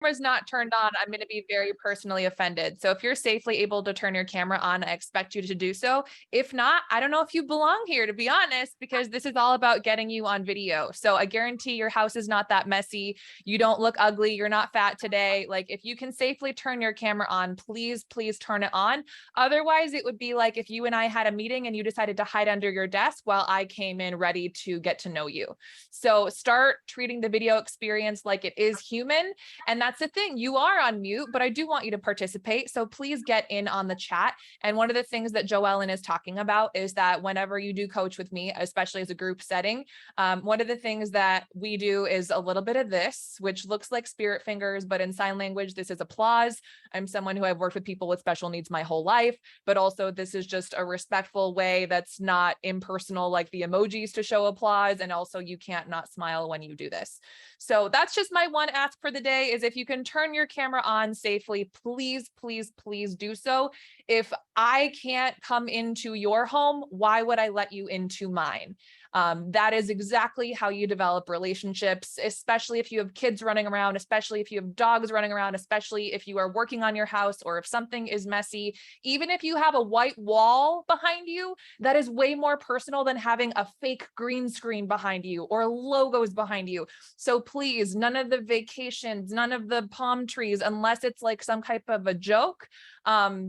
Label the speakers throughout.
Speaker 1: camera's not turned on, I'm going to be very personally offended. So if you're safely able to turn your camera on, I expect you to do so. If not, I don't know if you belong here, to be honest, because this is all about getting you on video. So I guarantee your house is not that messy. You don't look ugly. You're not fat today. Like, if you can safely turn your camera on, please, please turn it on. Otherwise, it would be like if you and I had a meeting and you decided to hide under your desk while I came in ready to get to know you. So start treating the video experience like it is human. And that's the thing, you are on mute, but I do want you to participate. So please get in on the chat. And one of the things that Joellen is talking about is that whenever you do coach with me, especially as a group setting, one of the things that we do is a little bit of this, which looks like spirit fingers, but in sign language, this is applause. I'm someone who I've worked with people with special needs my whole life, but also this is just a respectful way that's not impersonal, like the emojis to show applause. And also you can't not smile when you do this. So that's just my one ask for the day, is if you can turn your camera on safely, please, please, please do so. If I can't come into your home, why would I let you into mine? That is exactly how you develop relationships, especially if you have kids running around, especially if you have dogs running around, especially if you are working on your house, or if something is messy. Even if you have a white wall behind you, that is way more personal than having a fake green screen behind you or logos behind you. So please, none of the vacations, none of the palm trees, unless it's like some type of a joke.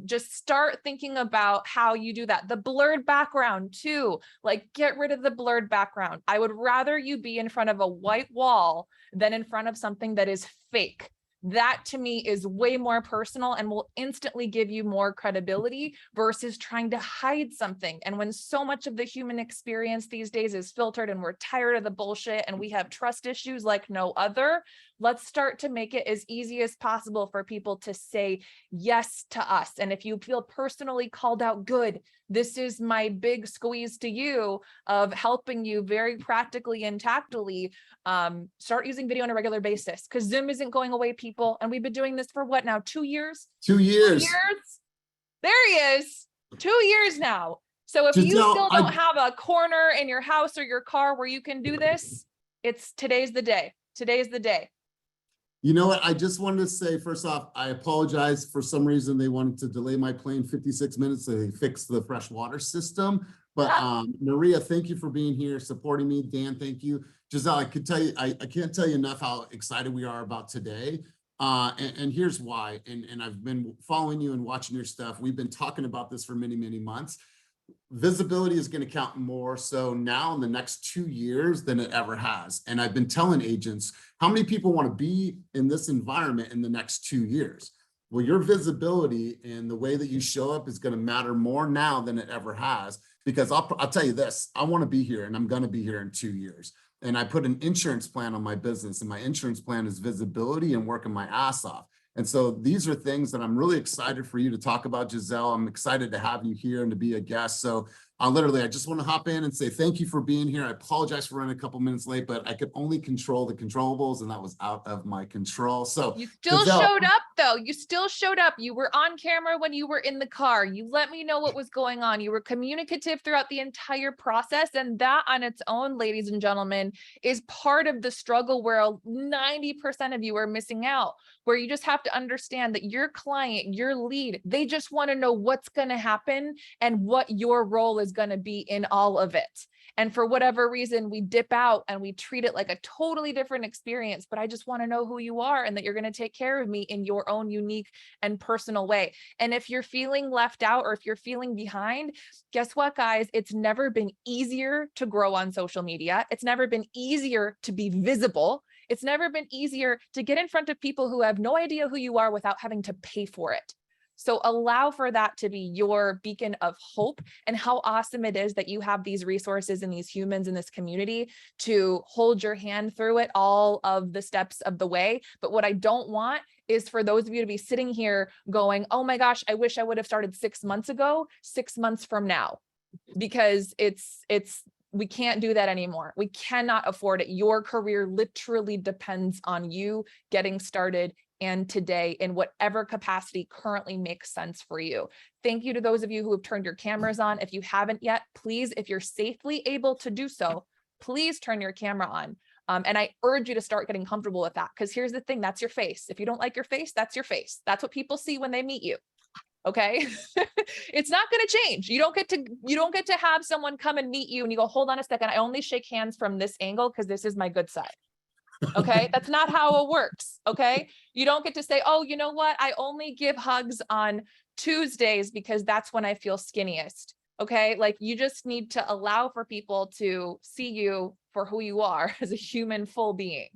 Speaker 1: Just start thinking about how you do that. The blurred background too, like get rid of the blurred background. I would rather you be in front of a white wall than in front of something that is fake. That to me is way more personal and will instantly give you more credibility versus trying to hide something. And when so much of the human experience these days is filtered and we're tired of the bullshit and we have trust issues like no other, let's start to make it as easy as possible for people to say yes to us. And if you feel personally called out, good. This is my big squeeze to you of helping you very practically and tactily start using video on a regular basis, because Zoom isn't going away, people. And we've been doing this for what now? 2 years?
Speaker 2: 2 years.
Speaker 1: 2 years? There he is. 2 years now. So if you
Speaker 2: Giselle,
Speaker 1: still don't have a corner in your house or your car where you can do this, today's the day. Today's the day.
Speaker 2: You know what? I just wanted to say, first off, I apologize. For some reason, they wanted to delay my plane 56 minutes so they fixed the fresh water system. But Maria, thank you for being here, supporting me. Dan, thank you. Giselle, I could tell you, I can't tell you enough how excited we are about today. And here's why. And I've been following you and watching your stuff. We've been talking about this for many, many months. Visibility is going to count more so now in the next 2 years than it ever has. And I've been telling agents, how many people want to be in this environment in the next 2 years? Well, your visibility and the way that you show up is going to matter more now than it ever has, because I'll tell you this, I want to be here and I'm going to be here in 2 years. And I put an insurance plan on my business, and my insurance plan is visibility and working my ass off. And so these are things that I'm really excited for you to talk about, Giselle. I'm excited to have you here and to be a guest. So I just want to hop in and say thank you for being here. I apologize for running a couple minutes late, but I could only control the controllables, and that was out of my control. So
Speaker 1: you still
Speaker 2: Giselle,
Speaker 1: showed up though. You still showed up. You were on camera when you were in the car. You let me know what was going on. You were communicative throughout the entire process. And that on its own, ladies and gentlemen, is part of the struggle where 90% of you are missing out, where you just have to understand that your client, your lead, they just want to know what's going to happen and what your role is going to be in all of it. And for whatever reason, we dip out and we treat it like a totally different experience, but I just want to know who you are and that you're going to take care of me in your own unique and personal way. And if you're feeling left out or if you're feeling behind, guess what, guys? It's never been easier to grow on social media. It's never been easier to be visible. It's never been easier to get in front of people who have no idea who you are without having to pay for it. So allow for that to be your beacon of hope, and how awesome it is that you have these resources and these humans in this community to hold your hand through it all of the steps of the way. But what I don't want is for those of you to be sitting here going, oh my gosh, I wish I would have started 6 months ago, 6 months from now, because we can't do that anymore. We cannot afford it. Your career literally depends on you getting started and today in whatever capacity currently makes sense for you. Thank you to those of you who have turned your cameras on. If you haven't yet, please, if you're safely able to do so, please turn your camera on. And I urge you to start getting comfortable with that, because here's the thing, that's your face. If you don't like your face, that's your face. That's what people see when they meet you. Okay. It's not going to change. You don't get to have someone come and meet you and you go, hold on a second, I only shake hands from this angle because this is my good side. Okay. That's not how it works. Okay. You don't get to say, oh, you know what? I only give hugs on Tuesdays because that's when I feel skinniest. Okay. Like, you just need to allow for people to see you for who you are as a human full being.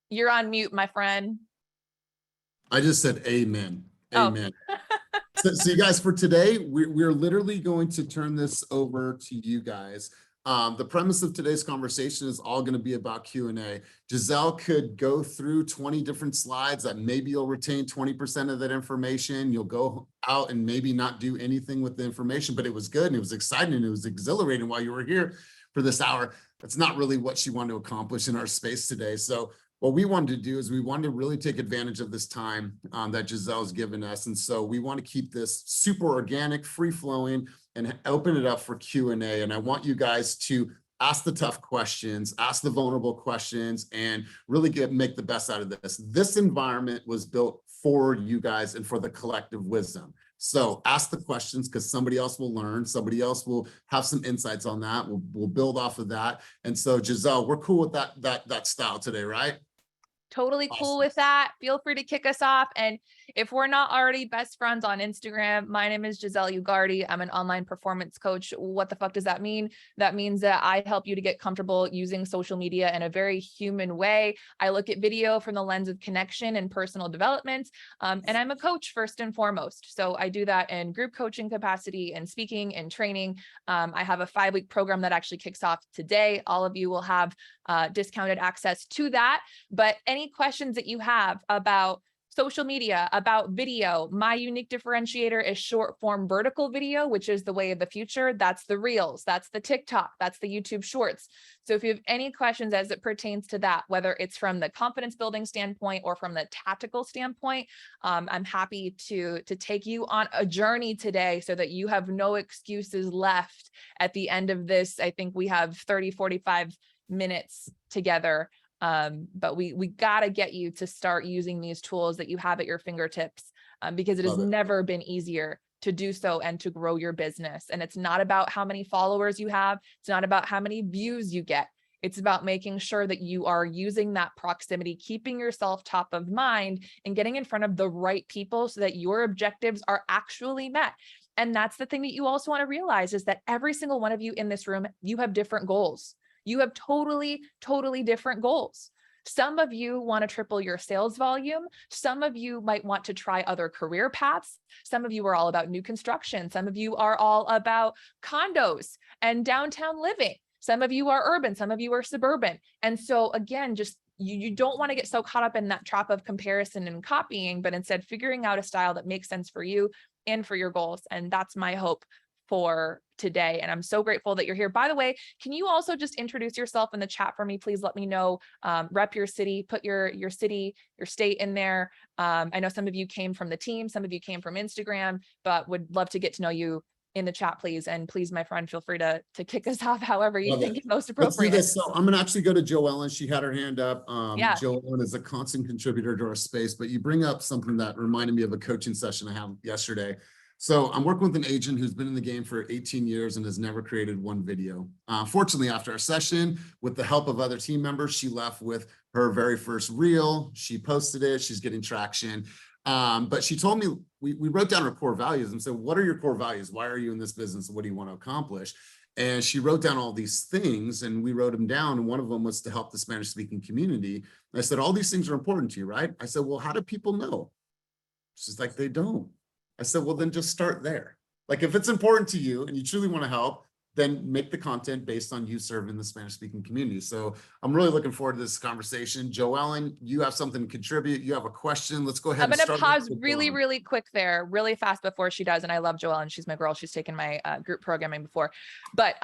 Speaker 1: You're on mute, my friend.
Speaker 2: I just said amen.
Speaker 1: Oh.
Speaker 2: Amen. So you guys, for today, we're literally going to turn this over to you guys. The premise of today's conversation is all going to be about Q&A. Giselle could go through 20 different slides that maybe you'll retain 20% of that information. You'll go out and maybe not do anything with the information, but it was good and it was exciting and it was exhilarating while you were here for this hour. That's not really what she wanted to accomplish in our space today. So what we wanted to do is we wanted to really take advantage of this time that Giselle's given us. And so we want to keep this super organic, free flowing, and open it up for Q&A. And I want you guys to ask the tough questions, ask the vulnerable questions, and really make the best out of this. This environment was built for you guys and for the collective wisdom. So ask the questions, because somebody else will learn. Somebody else will have some insights on that. We'll build off of that. And so Giselle, we're cool with that style today, right?
Speaker 1: Totally cool with that. Feel free to kick us off. And if we're not already best friends on Instagram, my name is Giselle Ugarte. I'm an online performance coach. What the fuck does that mean? That means that I help you to get comfortable using social media in a very human way. I look at video from the lens of connection and personal development. And I'm a coach first and foremost. So I do that in group coaching capacity and speaking and training. I have a 5-week program that actually kicks off today. All of you will have discounted access to that. But any questions that you have about social media, about video, my unique differentiator is short form vertical video, which is the way of the future. That's the Reels, that's the TikTok, that's the YouTube Shorts. So if you have any questions as it pertains to that, whether it's from the confidence building standpoint or from the tactical standpoint, I'm happy to take you on a journey today so that you have no excuses left at the end of this. I think we have 30, 45 minutes together. But we got to get you to start using these tools that you have at your fingertips, because it has never been easier to do so and to grow your business. And it's not about how many followers you have. It's not about how many views you get. It's about making sure that you are using that proximity, keeping yourself top of mind, and getting in front of the right people so that your objectives are actually met. And that's the thing that you also want to realize, is that every single one of you in this room, you have different goals. You have totally different goals. Some of you want to triple your sales volume. Some of you might want to try other career paths. Some of you are all about new construction. Some of you are all about condos and downtown living. Some of you are urban. Some of you are suburban. And so again, just you don't want to get so caught up in that trap of comparison and copying, but instead figuring out a style that makes sense for you and for your goals. And that's my hope for today. And I'm so grateful that you're here. By the way, can you also just introduce yourself in the chat for me? Please let me know, rep your city, put your city, your state in there. I know some of you came from the team, some of you came from Instagram, but would love to get to know you in the chat, please. And please, my friend, feel free to kick us off however you think is most appropriate.
Speaker 2: Let's do this. So I'm going to actually go to Joellen. She had her hand up.
Speaker 1: Yeah.
Speaker 2: Joellen is a constant contributor to our space, but you bring up something that reminded me of a coaching session I had yesterday. So I'm working with an agent who's been in the game for 18 years and has never created one video. Fortunately, after our session, with the help of other team members, she left with her very first reel. She posted it. She's getting traction. But she told me, we wrote down her core values and said, what are your core values? Why are you in this business? What do you want to accomplish? And she wrote down all these things and we wrote them down. And one of them was to help the Spanish speaking community. And I said, all these things are important to you, right? I said, well, how do people know? She's like, they don't. I said, well, then just start there. Like, if it's important to you and you truly want to help, then make the content based on you serving the Spanish speaking community. So I'm really looking forward to this conversation. Joellen, you have something to contribute. You have a question. Let's go ahead.
Speaker 1: I'm going to pause really quick there, really fast before she does. And I love Joellen. She's my girl. She's taken my group programming before. But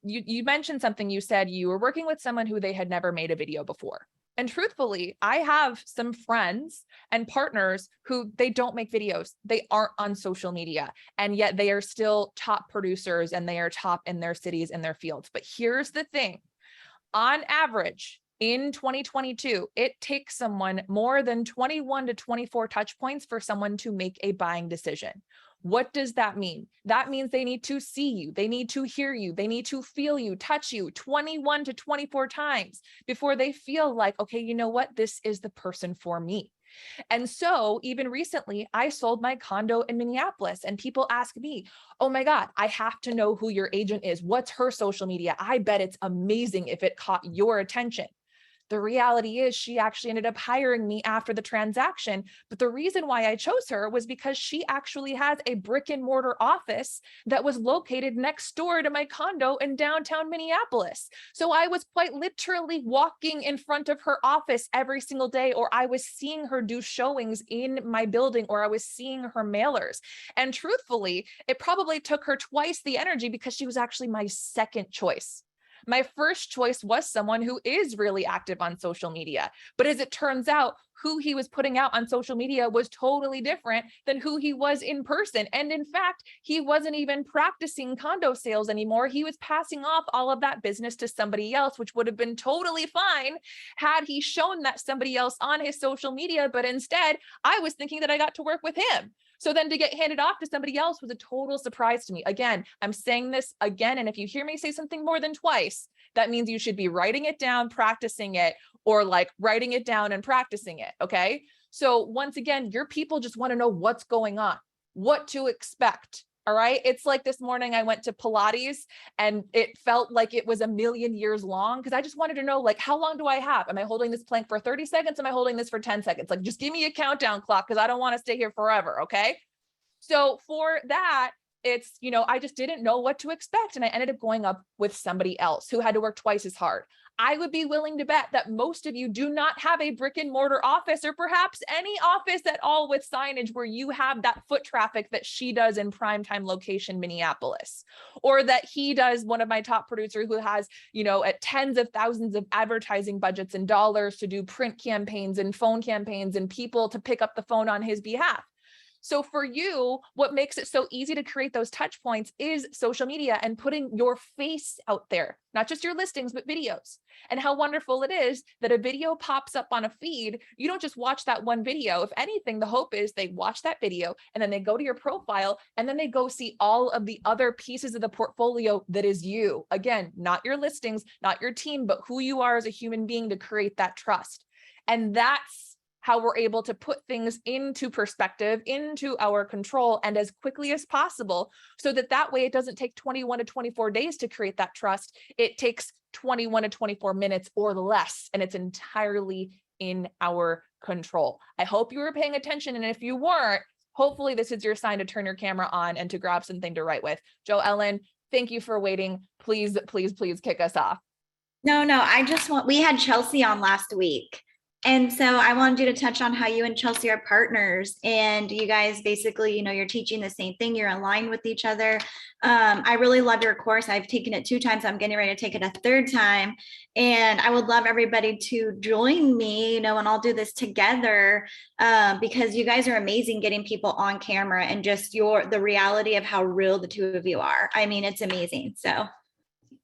Speaker 1: you mentioned something. You said you were working with someone who they had never made a video before. And truthfully, I have some friends and partners who they don't make videos. They aren't on social media, and yet they are still top producers and they are top in their cities and their fields. But here's the thing. On average, in 2022, it takes someone more than 21 to 24 touch points for someone to make a buying decision. What does that mean? That means they need to see you, they need to hear you, they need to feel you, touch you 21 to 24 times before they feel like, okay, you know what? This is the person for me. And so even recently, I sold my condo in Minneapolis and people ask me, oh my God, I have to know who your agent is. What's her social media? I bet it's amazing if it caught your attention. The reality is she actually ended up hiring me after the transaction. But the reason why I chose her was because she actually has a brick and mortar office that was located next door to my condo in downtown Minneapolis. So I was quite literally walking in front of her office every single day, or I was seeing her do showings in my building, or I was seeing her mailers. And truthfully, it probably took her twice the energy because she was actually my second choice. My first choice was someone who is really active on social media. But as it turns out, who he was putting out on social media was totally different than who he was in person. And in fact, he wasn't even practicing condo sales anymore. He was passing off all of that business to somebody else, which would have been totally fine had he shown that somebody else on his social media. But instead, I was thinking that I got to work with him. So then to get handed off to somebody else was a total surprise to me. Again, I'm saying this again, and if you hear me say something more than twice, that means you should be writing it down, practicing it, or like writing it down and practicing it, okay? So once again, your people just want to know what's going on, what to expect, all right? It's like this morning I went to Pilates and it felt like it was a million years long because I just wanted to know, like, how long do I have? Am I holding this plank for 30 seconds? Am I holding this for 10 seconds? Like, just give me a countdown clock because I don't want to stay here forever, okay? So for that, it's, you know, I just didn't know what to expect. And I ended up going up with somebody else who had to work twice as hard. I would be willing to bet that most of you do not have a brick and mortar office, or perhaps any office at all with signage where you have that foot traffic that she does in primetime location Minneapolis, or that he does, one of my top producers who has, you know, at tens of thousands of advertising budgets and dollars to do print campaigns and phone campaigns and people to pick up the phone on his behalf. So for you, what makes it so easy to create those touch points is social media and putting your face out there, not just your listings, but videos. And how wonderful it is that a video pops up on a feed. You don't just watch that one video. If anything, the hope is they watch that video and then they go to your profile and then they go see all of the other pieces of the portfolio that is you. Again, not your listings, not your team, but who you are as a human being to create that trust. And that's how we're able to put things into perspective, into our control, and as quickly as possible, so that way it doesn't take 21 to 24 days to create that trust. It takes 21 to 24 minutes or less, and it's entirely in our control. I hope you were paying attention, and if you weren't, hopefully this is your sign to turn your camera on and to grab something to write with. Jo Ellen, thank you for waiting. Please, please, please kick us off.
Speaker 3: No, we had Chelsea on last week. And so I wanted you to touch on how you and Chelsea are partners, and you guys basically, you know, you're teaching the same thing. You're aligned with each other. I really love your course. I've taken it 2 times. I'm getting ready to take it a 3rd time. And I would love everybody to join me, you know, and I'll do this together because you guys are amazing getting people on camera and just the reality of how real the 2 of you are. I mean, it's amazing. So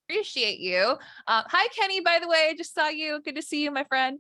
Speaker 1: appreciate you. Hi, Kenny, by the way, I just saw you. Good to see you, my friend.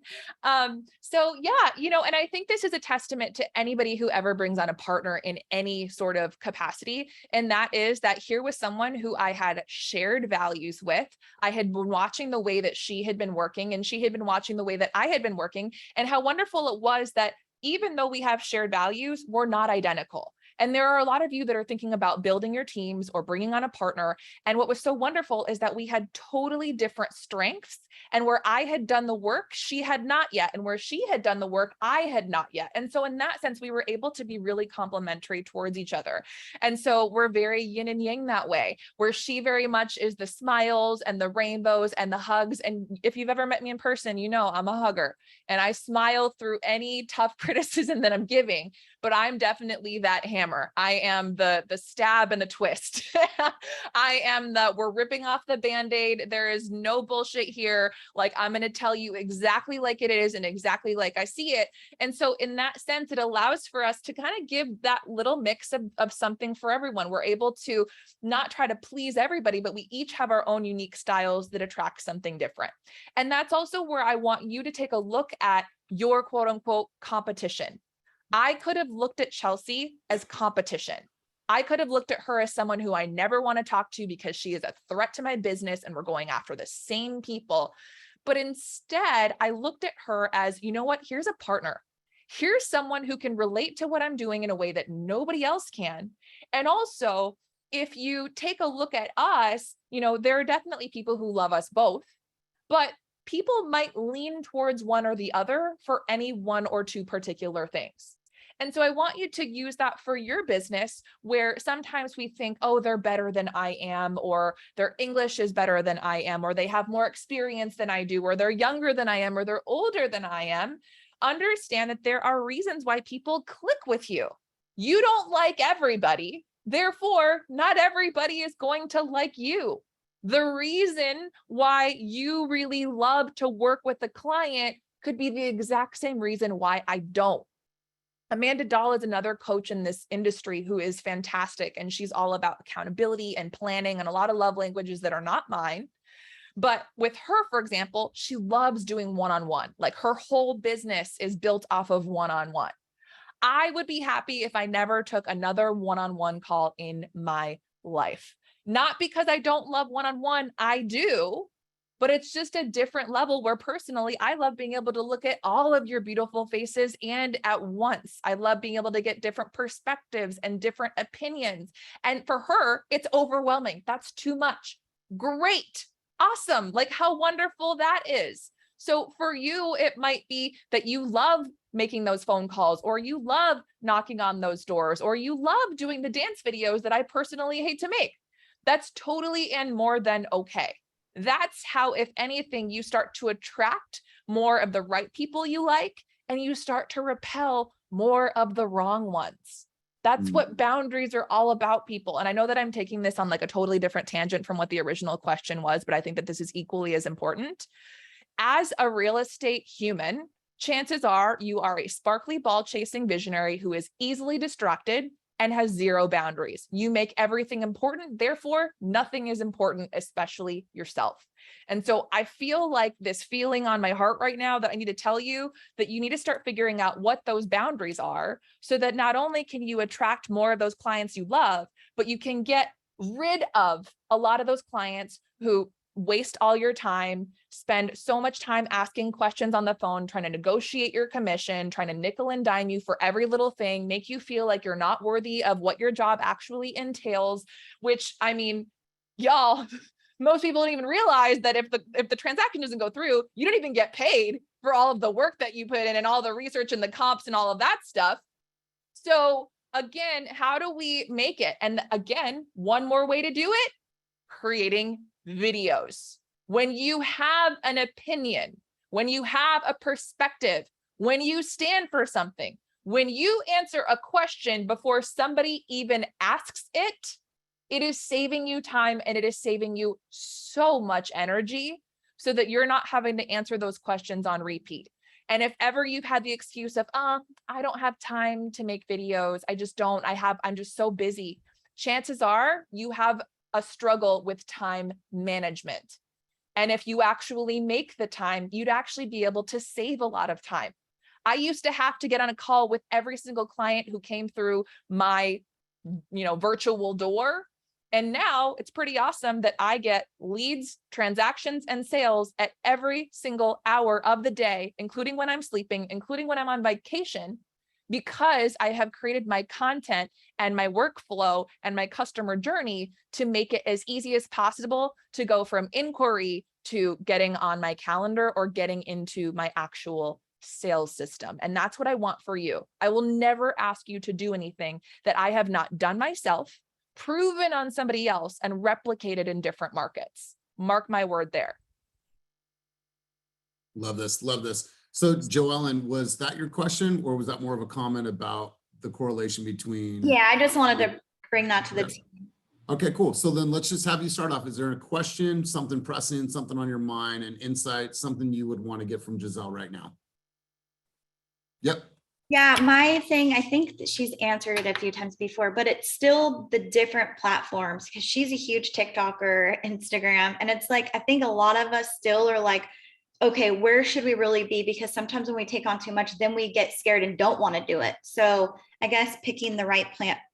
Speaker 1: So yeah, you know, and I think this is a testament to anybody who ever brings on a partner in any sort of capacity. And that is that here was someone who I had shared values with. I had been watching the way that she had been working, and she had been watching the way that I had been working, and how wonderful it was that even though we have shared values, we're not identical. And there are a lot of you that are thinking about building your teams or bringing on a partner. And what was so wonderful is that we had totally different strengths, and where I had done the work, she had not yet. And where she had done the work, I had not yet. And so in that sense, we were able to be really complementary towards each other. And so we're very yin and yang that way, where she very much is the smiles and the rainbows and the hugs. And if you've ever met me in person, you know, I'm a hugger and I smile through any tough criticism that I'm giving. but I'm definitely that hammer. I am the stab and the twist. I am we're ripping off the Band-Aid. There is no bullshit here. Like, I'm going to tell you exactly like it is and exactly like I see it. And so in that sense, it allows for us to kind of give that little mix of something for everyone. We're able to not try to please everybody, but we each have our own unique styles that attract something different. And that's also where I want you to take a look at your quote unquote competition. I could have looked at Chelsea as competition. I could have looked at her as someone who I never want to talk to because she is a threat to my business and we're going after the same people. But instead, I looked at her as, you know what, here's a partner. Here's someone who can relate to what I'm doing in a way that nobody else can. And also, if you take a look at us, you know, there are definitely people who love us both, but people might lean towards one or the other for any one or two particular things. And so I want you to use that for your business, where sometimes we think, oh, they're better than I am, or their English is better than I am, or they have more experience than I do, or they're younger than I am, or they're older than I am. Understand that there are reasons why people click with you. You don't like everybody. Therefore, not everybody is going to like you. The reason why you really love to work with a client could be the exact same reason why I don't. Amanda Dahl is another coach in this industry who is fantastic, and she's all about accountability and planning and a lot of love languages that are not mine. But with her, for example, she loves doing one-on-one. Like, her whole business is built off of one-on-one. I would be happy if I never took another one-on-one call in my life. Not because I don't love one-on-one, I do, but it's just a different level where personally, I love being able to look at all of your beautiful faces and at once. I love being able to get different perspectives and different opinions. And for her, it's overwhelming. That's too much. Great. Awesome. Like, how wonderful that is. So for you, it might be that you love making those phone calls, or you love knocking on those doors, or you love doing the dance videos that I personally hate to make. That's totally and more than okay. That's how, if anything, you start to attract more of the right people you like, and you start to repel more of the wrong ones. That's what boundaries are all about, people. And I know that I'm taking this on like a totally different tangent from what the original question was, but I think that this is equally as important. As a real estate human, chances are you are a sparkly ball chasing visionary who is easily distracted and has zero boundaries. You make everything important, therefore nothing is important, especially yourself. And so I feel like this feeling on my heart right now that I need to tell you that you need to start figuring out what those boundaries are, so that not only can you attract more of those clients you love, but you can get rid of a lot of those clients who waste all your time, spend so much time asking questions on the phone, trying to negotiate your commission, trying to nickel and dime you for every little thing, make you feel like you're not worthy of what your job actually entails, which, I mean, y'all, most people don't even realize that if the transaction doesn't go through, you don't even get paid for all of the work that you put in and all the research and the comps and all of that stuff. So again, how do we make it? And again, one more way to do it, creating videos. When you have an opinion, when you have a perspective, when you stand for something, when you answer a question before somebody even asks it, it is saving you time and it is saving you so much energy, so that you're not having to answer those questions on repeat. And if ever you've had the excuse of, I don't have time to make videos, I'm just so busy, chances are you have a struggle with time management. And if you actually make the time, you'd actually be able to save a lot of time. I used to have to get on a call with every single client who came through my, virtual door. And now it's pretty awesome that I get leads, transactions, and sales at every single hour of the day, including when I'm sleeping, including when I'm on vacation, because I have created my content and my workflow and my customer journey to make it as easy as possible to go from inquiry to getting on my calendar or getting into my actual sales system. And that's what I want for you. I will never ask you to do anything that I have not done myself, proven on somebody else, and replicated in different markets. Mark my word there.
Speaker 2: Love this. Love this. So Joellen, was that your question, or was that more of a comment about the correlation between.
Speaker 3: Yeah, I just wanted to bring that to the
Speaker 2: Yeah.
Speaker 3: team.
Speaker 2: Okay, cool. So then let's just have you start off. Is there a question, something pressing, something on your mind, an insight, something you would want to get from Giselle right now? Yep.
Speaker 3: Yeah, my thing, I think that she's answered it a few times before, but it's still the different platforms because she's a huge TikToker, Instagram. And it's like, I think a lot of us still are like, okay, where should we really be? Because sometimes when we take on too much, then we get scared and don't want to do it. So I guess picking the right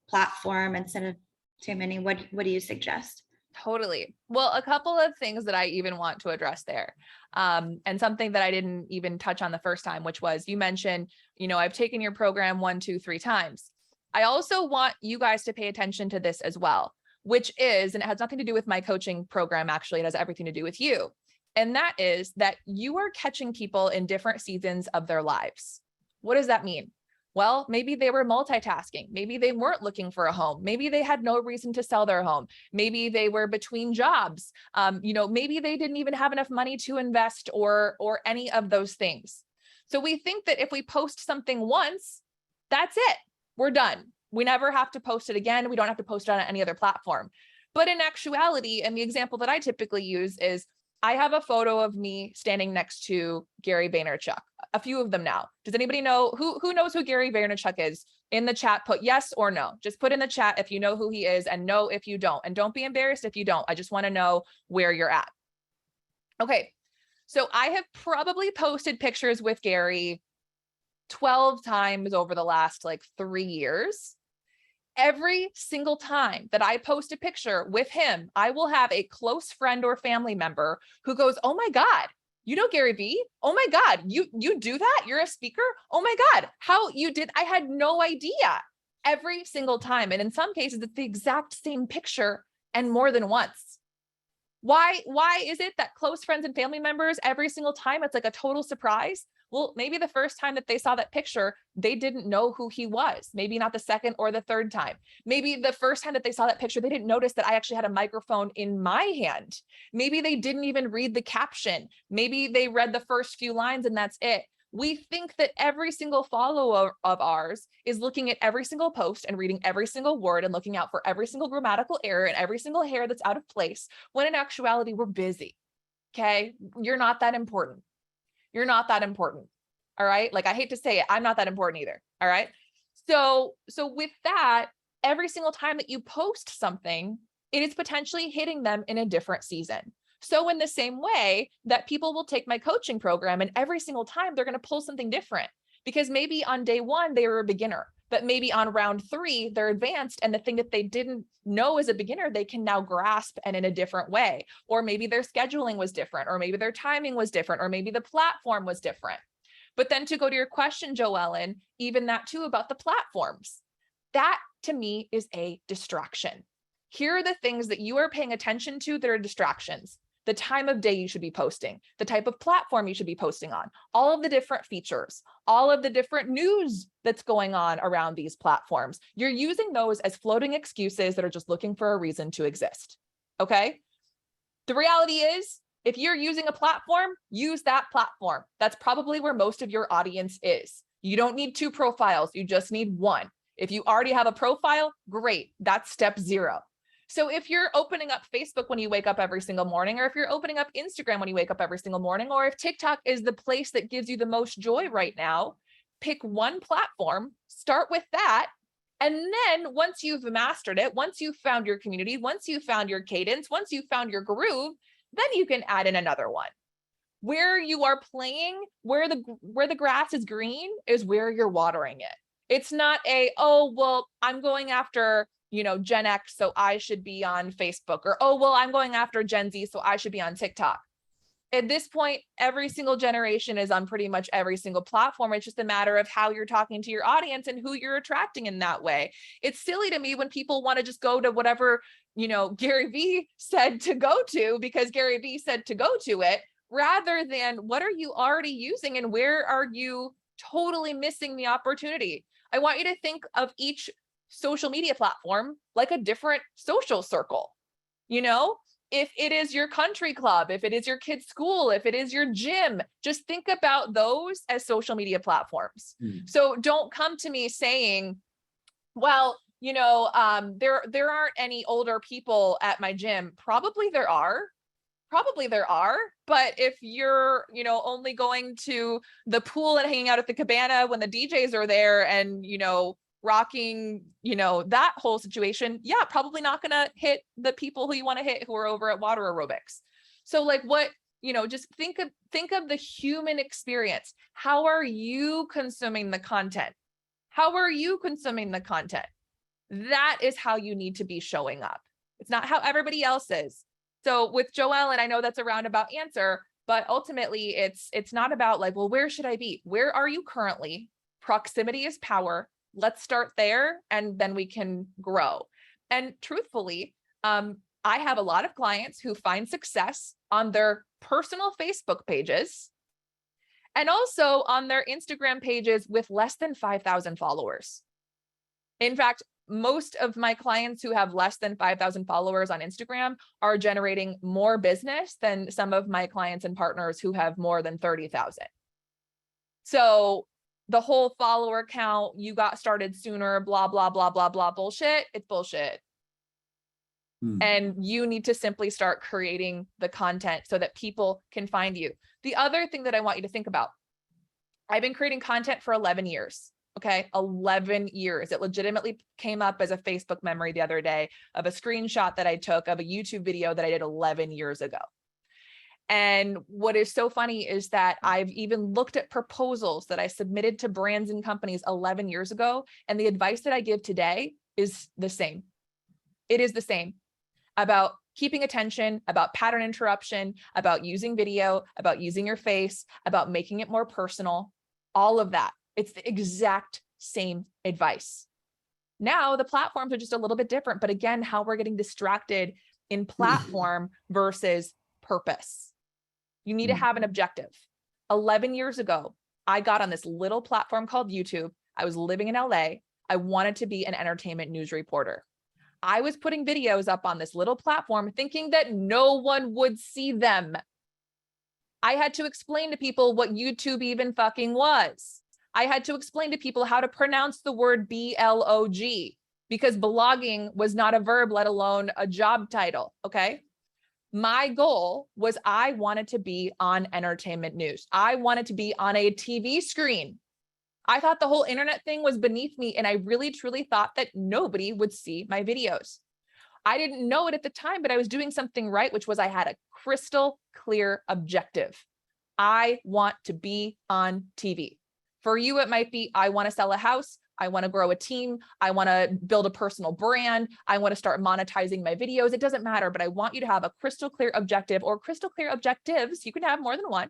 Speaker 3: platform instead of too many. What do you suggest?
Speaker 1: Totally. Well, a couple of things that I even want to address there. And something that I didn't even touch on the first time, which was you mentioned, I've taken your program 1, 2, 3 times. I also want you guys to pay attention to this as well, which is, and it has nothing to do with my coaching program. Actually, it has everything to do with you. And that is that you are catching people in different seasons of their lives. What does that mean? Well, maybe they were multitasking. Maybe they weren't looking for a home. Maybe they had no reason to sell their home. Maybe they were between jobs. Maybe they didn't even have enough money to invest or any of those things. So we think that if we post something once, that's it. We're done. We never have to post it again. We don't have to post it on any other platform. But in actuality, and the example that I typically use is I have a photo of me standing next to Gary Vaynerchuk, a few of them now. Does anybody know who knows who Gary Vaynerchuk is? In the chat, put yes or no. Just put in the chat if you know who he is and no if you don't. And don't be embarrassed if you don't. I just want to know where you're at. Okay, so I have probably posted pictures with Gary 12 times over the last 3 years. Every single time that I post a picture with him, I will have a close friend or family member who goes, "Oh my God, you know Gary V? Oh my God, you do that? You're a speaker? Oh my God, how you did? I had no idea." Every single time. And in some cases, it's the exact same picture and more than once. Why is it that close friends and family members, every single time, it's like a total surprise? Well, maybe the first time that they saw that picture, they didn't know who he was. Maybe not the second or the third time. Maybe the first time that they saw that picture, they didn't notice that I actually had a microphone in my hand. Maybe they didn't even read the caption. Maybe they read the first few lines and that's it. We think that every single follower of ours is looking at every single post and reading every single word and looking out for every single grammatical error and every single hair that's out of place, when in actuality, we're busy. Okay? You're not that important. You're not that important. All right. I hate to say it, I'm not that important either. All right. So with that, every single time that you post something, it is potentially hitting them in a different season. So in the same way that people will take my coaching program and every single time they're going to pull something different, because maybe on day 1, they were a beginner, but maybe on round 3, they're advanced. And the thing that they didn't know as a beginner, they can now grasp and in a different way. Or maybe their scheduling was different, or maybe their timing was different, or maybe the platform was different. But then to go to your question, Joellen, even that too about the platforms, that to me is a distraction. Here are the things that you are paying attention to that are distractions. The time of day you should be posting, the type of platform you should be posting on, all of the different features, all of the different news that's going on around these platforms. You're using those as floating excuses that are just looking for a reason to exist. Okay? The reality is, if you're using a platform, use that platform. That's probably where most of your audience is. You don't need 2 profiles. You just need 1. If you already have a profile, great. That's step 0. So if you're opening up Facebook when you wake up every single morning, or if you're opening up Instagram when you wake up every single morning, or if TikTok is the place that gives you the most joy right now, pick 1 platform, start with that. And then once you've mastered it, once you've found your community, once you've found your cadence, once you've found your groove, then you can add in another one. Where you are playing, where the grass is green is where you're watering it. It's not I'm going after Gen X, so I should be on Facebook, or, I'm going after Gen Z, so I should be on TikTok. At this point, every single generation is on pretty much every single platform. It's just a matter of how you're talking to your audience and who you're attracting in that way. It's silly to me when people want to just go to whatever, Gary Vee said to go to because Gary Vee said to go to it, rather than what are you already using and where are you totally missing the opportunity? I want you to think of each social media platform like a different social circle. If it is your country club, if it is your kid's school, if it is your gym, just think about those as social media platforms. So don't come to me saying, Well, there aren't any older people at my gym. Probably there are. But if you're, only going to the pool and hanging out at the cabana when the DJs are there and, rocking, that whole situation, yeah, probably not going to hit the people who you want to hit who are over at water aerobics. So like just think of the human experience. How are you consuming the content? How are you consuming the content? That is how you need to be showing up. It's not how everybody else is. So with Joelle, and I know that's a roundabout answer, but ultimately it's not about like, well, where should I be? Where are you currently? Proximity is power. Let's start there and then we can grow. And truthfully, I have a lot of clients who find success on their personal Facebook pages and also on their Instagram pages with less than 5,000 followers. In fact, most of my clients who have less than 5,000 followers on Instagram are generating more business than some of my clients and partners who have more than 30,000. So the whole follower count, you got started sooner, blah, blah, blah, blah, blah, bullshit. It's bullshit. And you need to simply start creating the content so that people can find you. The other thing that I want you to think about, I've been creating content for 11 years. Okay, 11 years. It legitimately came up as a Facebook memory the other day of a screenshot that I took of a YouTube video that I did 11 years ago. And what is so funny is that I've even looked at proposals that I submitted to brands and companies 11 years ago. And the advice that I give today is the same. It is the same about keeping attention, about pattern interruption, about using video, about using your face, about making it more personal, all of that. It's the exact same advice. Now the platforms are just a little bit different, but again, how we're getting distracted in platform versus purpose. You need to have an objective. 11 years ago, I got on this little platform called YouTube. I was living in LA. I wanted to be an entertainment news reporter. I was putting videos up on this little platform thinking that no one would see them. I had to explain to people what YouTube even fucking was. I had to explain to people how to pronounce the word B-L-O-G because blogging was not a verb, let alone a job title, okay? My goal was I wanted to be on entertainment news. I wanted to be on a TV screen. I thought the whole internet thing was beneath me, and I really, truly thought that nobody would see my videos. I didn't know it at the time, but I was doing something right, which was I had a crystal clear objective. I want to be on TV. For you, it might be, I want to sell a house. I want to grow a team. I want to build a personal brand. I want to start monetizing my videos. It doesn't matter, but I want you to have a crystal clear objective or crystal clear objectives. You can have more than one.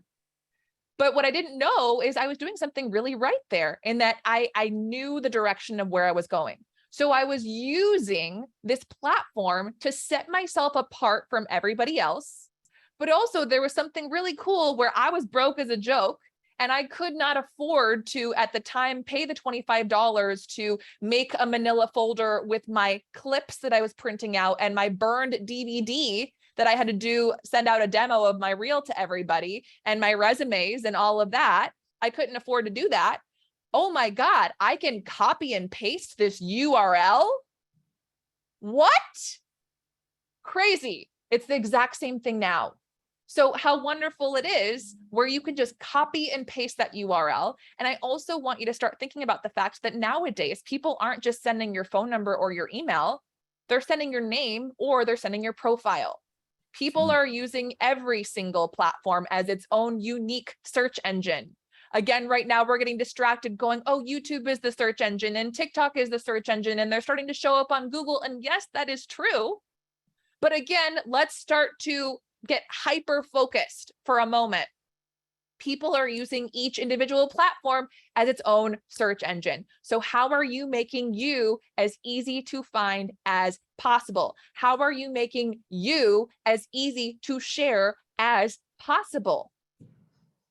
Speaker 1: But what I didn't know is I was doing something really right there in that I knew the direction of where I was going. So I was using this platform to set myself apart from everybody else. But also there was something really cool where I was broke as a joke. And I could not afford to, at the time, pay the $25 to make a manila folder with my clips that I was printing out and my burned DVD that I had to send out a demo of my reel to everybody and my resumes and all of that. I couldn't afford to do that. Oh my God, I can copy and paste this URL? What? Crazy. It's the exact same thing now. So how wonderful it is where you can just copy and paste that URL. And I also want you to start thinking about the fact that nowadays people aren't just sending your phone number or your email, they're sending your name or they're sending your profile. People are using every single platform as its own unique search engine. Again, right now we're getting distracted going, oh, YouTube is the search engine and TikTok is the search engine and they're starting to show up on Google. And yes, that is true. But again, let's start to get hyper focused for a moment. People are using each individual platform as its own search engine. So how are you making you as easy to find as possible? How are you making you as easy to share as possible?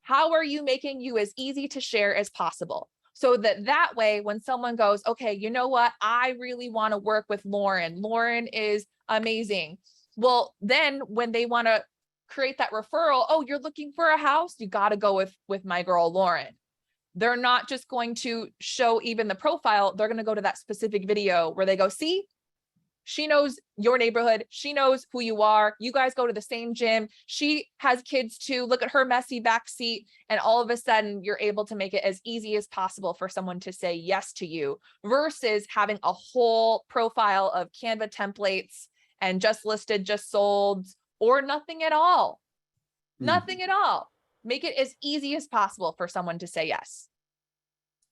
Speaker 1: How are you making you as easy to share as possible? So that way, when someone goes, okay, you know what? I really want to work with Lauren. Lauren is amazing. Well, then when they want to create that referral, oh, you're looking for a house, you got to go with my girl, Lauren. they're not just going to show even the profile. They're going to go to that specific video where they go, see, she knows your neighborhood. She knows who you are. You guys go to the same gym. She has kids too. Look at her messy back seat. And all of a sudden you're able to make it as easy as possible for someone to say yes to you versus having a whole profile of Canva templates and just listed, just sold, or nothing at all. Nothing at all. Make it as easy as possible for someone to say yes.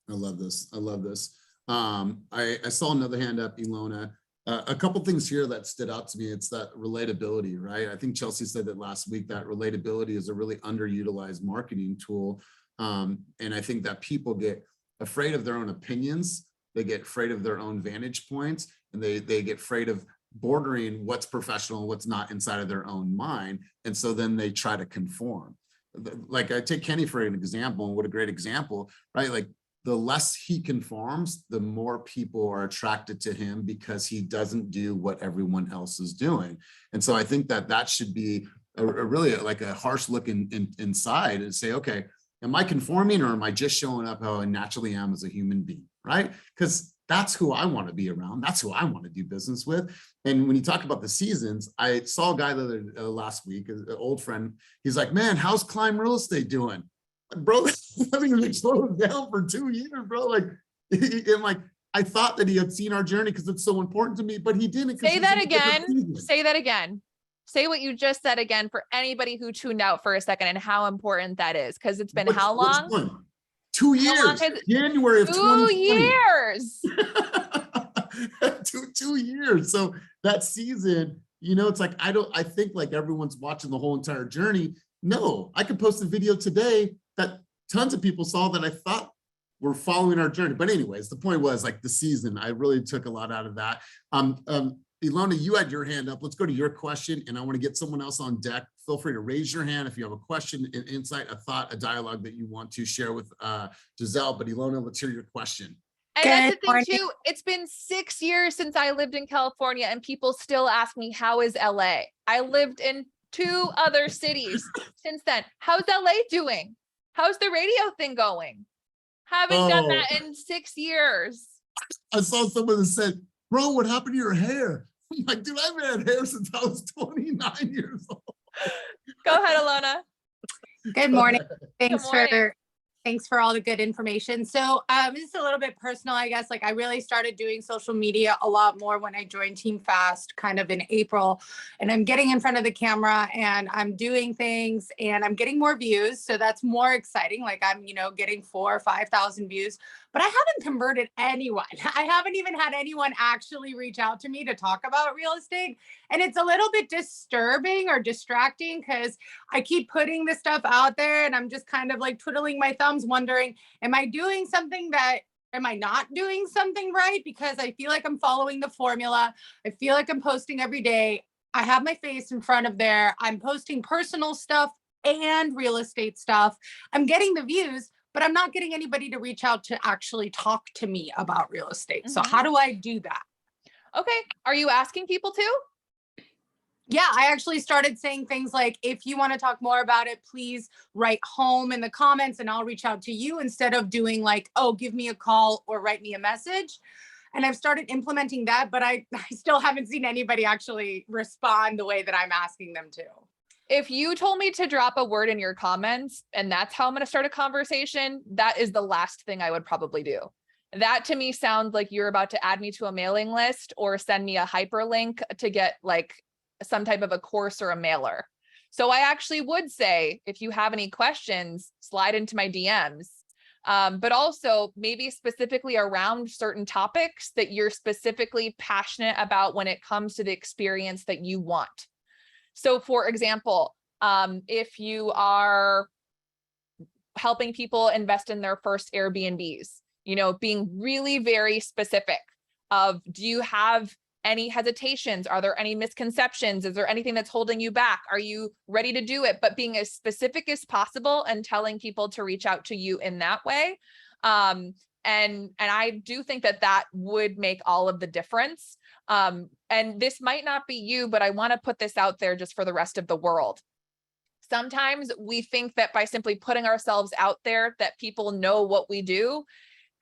Speaker 2: I love this. I love this. I saw another hand up, Ilona. A couple things here that stood out to me. It's that relatability, right? I think Chelsea said that last week, that relatability is a really underutilized marketing tool. And I think that people get afraid of their own opinions. They get afraid of their own vantage points, and they get afraid of bordering what's professional and what's not inside of their own mind. And so then they try to conform. Like I take Kenny for an example, and what a great example, right? Like the less he conforms, the more people are attracted to him because he doesn't do what everyone else is doing. And so I think that that should be a really like a harsh look inside and say, okay, am I conforming, or am I just showing up how I naturally am as a human being, right? Because that's who I want to be around. That's who I want to do business with. And when you talk about the seasons, I saw a guy last week, an old friend. He's like, man, how's Climb Real Estate doing? Bro, I mean, it slowed down for 2 years, bro. Like, and like, I thought that he had seen our journey because it's so important to me, but he didn't.
Speaker 1: Say that again. Say that again. Say what you just said again for anybody who tuned out for a second and how important that is. Because it's been how long?
Speaker 2: 2 years. January of 2020.
Speaker 1: 2 years.
Speaker 2: 2 years. So that season, you know, it's like, I think like everyone's watching the whole entire journey. No, I could post a video today that tons of people saw that I thought were following our journey. But anyways, the point was like the season, I really took a lot out of that. Ilona, you had your hand up. Let's go to your question, and I want to get someone else on deck. Feel free to raise your hand if you have a question, an insight, a thought, a dialogue that you want to share with Giselle. But Ilona, let's hear your question.
Speaker 1: And that's the thing too, it's been 6 years since I lived in California, and people still ask me, how is LA? I lived in 2 other cities since then. How's LA doing? How's the radio thing going? Haven't done that in 6 years.
Speaker 2: I saw someone that said, bro, what happened to your hair? I'm like, dude, I haven't had hair since I was 29 years old.
Speaker 1: Go ahead, Ilona.
Speaker 4: Good morning. Thanks for all the good information. So this is a little bit personal, I guess. Like I really started doing social media a lot more when I joined Team Fast kind of in April, and I'm getting in front of the camera and I'm doing things and I'm getting more views. So that's more exciting. Like I'm, getting 4,000 or 5,000 views, but I haven't converted anyone. I haven't even had anyone actually reach out to me to talk about real estate. And it's a little bit disturbing or distracting because I keep putting this stuff out there and I'm just kind of like twiddling my thumbs wondering, am I not doing something right? Because I feel like I'm following the formula. I feel like I'm posting every day. I have my face in front of there. I'm posting personal stuff and real estate stuff. I'm getting the views, but I'm not getting anybody to reach out to actually talk to me about real estate. So how do I do that?
Speaker 1: Okay. Are you asking people to?
Speaker 4: Yeah, I actually started saying things like, if you want to talk more about it, please write home in the comments and I'll reach out to you, instead of doing like, oh, give me a call or write me a message. And I've started implementing that, but I still haven't seen anybody actually respond the way that I'm asking them to.
Speaker 1: If you told me to drop a word in your comments and that's how I'm going to start a conversation, that is the last thing I would probably do. That to me sounds like you're about to add me to a mailing list or send me a hyperlink to get like some type of a course or a mailer. So I actually would say, if you have any questions, slide into my DMs. But also maybe specifically around certain topics that you're specifically passionate about when it comes to the experience that you want. So for example, if you are helping people invest in their first Airbnbs, being really very specific of, do you have any hesitations? Are there any misconceptions? Is there anything that's holding you back? Are you ready to do it? But being as specific as possible and telling people to reach out to you in that way. And I do think that would make all of the difference. And this might not be you, but I want to put this out there just for the rest of the world. Sometimes we think that by simply putting ourselves out there that people know what we do,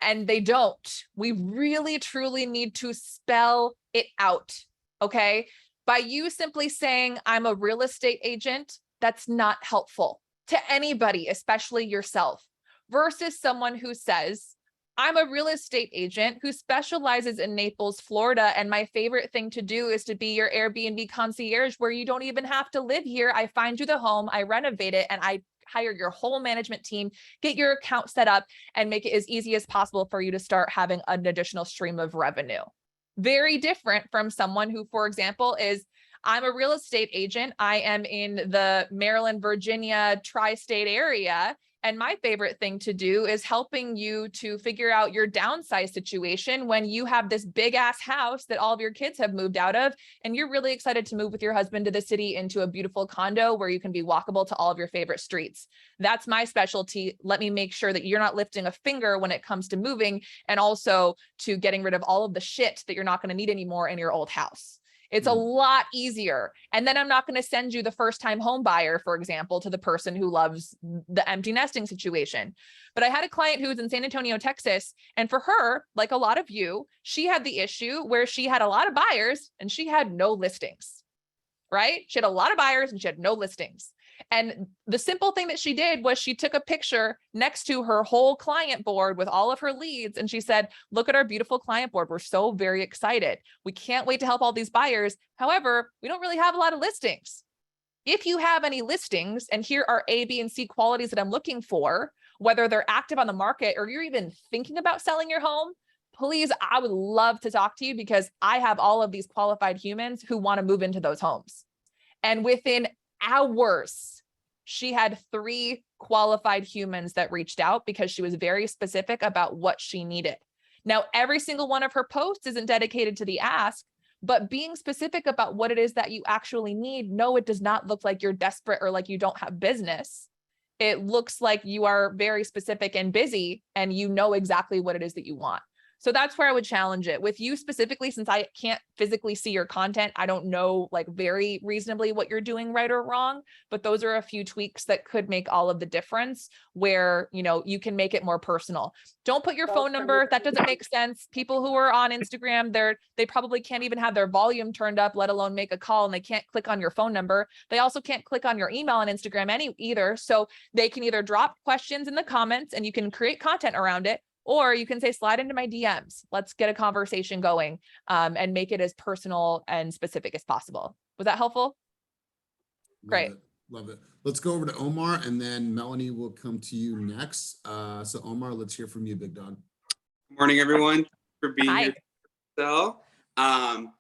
Speaker 1: and they don't. We really, truly need to spell it out, okay? By you simply saying, I'm a real estate agent, that's not helpful to anybody, especially yourself, versus someone who says, I'm a real estate agent who specializes in Naples, Florida, and my favorite thing to do is to be your Airbnb concierge where you don't even have to live here. I find you the home, I renovate it, and I hire your whole management team, get your account set up, and make it as easy as possible for you to start having an additional stream of revenue. Very different from someone who, for example, is, I'm a real estate agent. I am in the Maryland, Virginia, tri-state area. And my favorite thing to do is helping you to figure out your downsize situation when you have this big ass house that all of your kids have moved out of, and you're really excited to move with your husband to the city into a beautiful condo where you can be walkable to all of your favorite streets. That's my specialty. Let me make sure that you're not lifting a finger when it comes to moving, and also to getting rid of all of the shit that you're not going to need anymore in your old house. It's a lot easier. And then I'm not going to send you the first time home buyer, for example, to the person who loves the empty nesting situation. But I had a client who was in San Antonio, Texas. And for her, like a lot of you, she had the issue where she had a lot of buyers and she had no listings, right? She had a lot of buyers and she had no listings. And the simple thing that she did was she took a picture next to her whole client board with all of her leads. And she said, look at our beautiful client board. We're so very excited. We can't wait to help all these buyers. However, we don't really have a lot of listings. If you have any listings, and here are A, B, and C qualities that I'm looking for, whether they're active on the market or you're even thinking about selling your home, please, I would love to talk to you, because I have all of these qualified humans who want to move into those homes. And within hours, she had 3 qualified humans that reached out because she was very specific about what she needed. Now, every single one of her posts isn't dedicated to the ask, but being specific about what it is that you actually need. No, it does not look like you're desperate or like you don't have business. It looks like you are very specific and busy, and you know exactly what it is that you want. So that's where I would challenge it with you specifically, since I can't physically see your content. I don't know like very reasonably what you're doing right or wrong, but those are a few tweaks that could make all of the difference, where, you know, you can make it more personal. Don't put your phone number. That doesn't make sense. People who are on Instagram, they probably can't even have their volume turned up, let alone make a call, and they can't click on your phone number. They also can't click on your email on Instagram either. So they can either drop questions in the comments and you can create content around it, or you can say, slide into my DMs. Let's get a conversation going, and make it as personal and specific as possible. Was that helpful? Great.
Speaker 2: Love it. Let's go over to Omar, and then Melanie will come to you next. So Omar, let's hear from you, big dog.
Speaker 5: Good morning, everyone. For being
Speaker 1: Hi.
Speaker 5: here.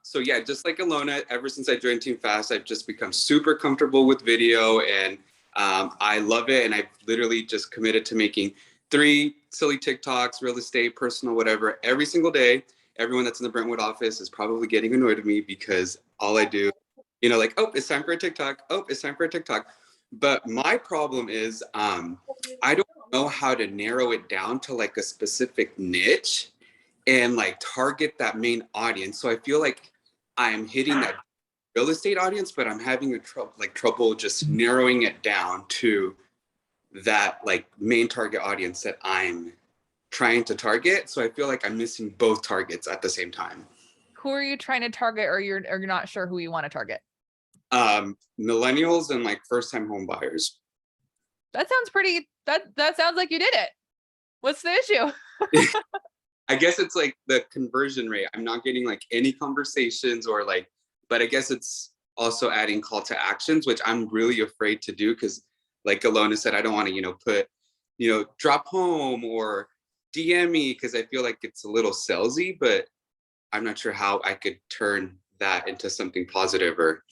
Speaker 5: So yeah, just like Alona, ever since I joined Team Fast, I've just become super comfortable with video, and I love it. And I've literally just committed to making 3 silly TikToks, real estate, personal, whatever, every single day. Everyone that's in the Brentwood office is probably getting annoyed at me because all I do, you know, like, oh, it's time for a TikTok. Oh, it's time for a TikTok. But my problem is I don't know how to narrow it down to like a specific niche and like target that main audience. So I feel like I'm hitting that real estate audience, but I'm having trouble just narrowing it down to that like main target audience that I'm trying to target. So I feel like I'm missing both targets at the same time.
Speaker 1: Who are you trying to target, or you're not sure who you want to target?
Speaker 5: Millennials and like first-time home buyers.
Speaker 1: That sounds pretty, that sounds like you did it. What's the issue?
Speaker 5: I guess it's like the conversion rate. I'm not getting like any conversations or like, but I guess it's also adding call to actions, which I'm really afraid to do, because like Alona said, I don't want to, put, drop home or DM me, because I feel like it's a little salesy, but I'm not sure how I could turn that into something positive. Or